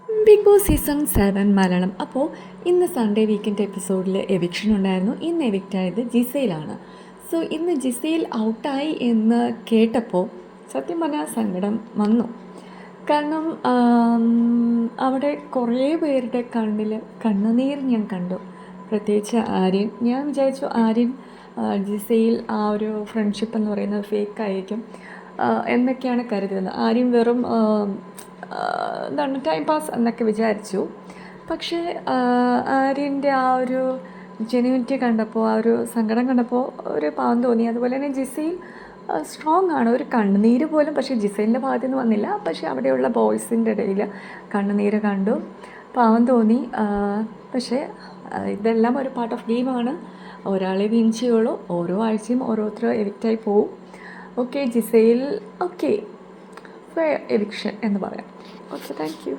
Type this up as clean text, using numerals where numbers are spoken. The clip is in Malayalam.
Big boss season 7 Malayalam. അപ്പോൾ ഇന്ന് സൺഡേ വീക്കെൻഡ് എപ്പിസോഡിൽ എവിക്ഷൻ ഉണ്ടായിരുന്നു. ഇന്ന് എവിക്റ്റായത് ജിസയിലാണ്. സോ ഇന്ന് ജിസയിൽ ഔട്ടായി എന്ന് കേട്ടപ്പോൾ സത്യം പറഞ്ഞാൽ സങ്കടം വന്നു. കാരണം അവിടെ കുറേ പേരുടെ കണ്ണിൽ കണ്ണുനീർ ഞാൻ കണ്ടു. പ്രത്യേകിച്ച് ആര്യൻ. ഞാൻ വിചാരിച്ചു ആര്യൻ ജിസയിൽ ആ ഒരു ഫ്രണ്ട്ഷിപ്പ് എന്ന് പറയുന്നത് ഫേക്കായിരിക്കും എന്നൊക്കെയാണ് കരുതുന്നത്. ആര്യൻ വെറും എന്താണ് ടൈം പാസ് എന്നൊക്കെ വിചാരിച്ചു. പക്ഷേ ആര്യൻ്റെ ആ ഒരു ജെന്യുവിറ്റി കണ്ടപ്പോൾ, ആ ഒരു സങ്കടം കണ്ടപ്പോൾ ഒരു പാവം തോന്നി. അതുപോലെ തന്നെ ജിസയിൽ സ്ട്രോങ് ആണ്. ഒരു കണ്ണുനീര് പോലും പക്ഷേ ജിസയിലിൻ്റെ ഭാഗത്തു നിന്ന് വന്നില്ല. പക്ഷേ അവിടെയുള്ള ബോയ്സിൻ്റെ ഇടയിൽ കണ്ണുനീര് കണ്ടു, പാവം തോന്നി. പക്ഷേ ഇതെല്ലാം ഒരു പാർട്ട് ഓഫ് ഗെയിമാണ്. ഒരാളെ വിൻ ചെയ്യുള്ളൂ. ഓരോ ആഴ്ചയും ഓരോരുത്തർ എവിക്റ്റായി പോവും. ഓക്കെ, ജിസയിൽ ഓക്കെ ഫെയർ എവിക്ഷൻ എന്ന് പറയാം. Okay, thank you.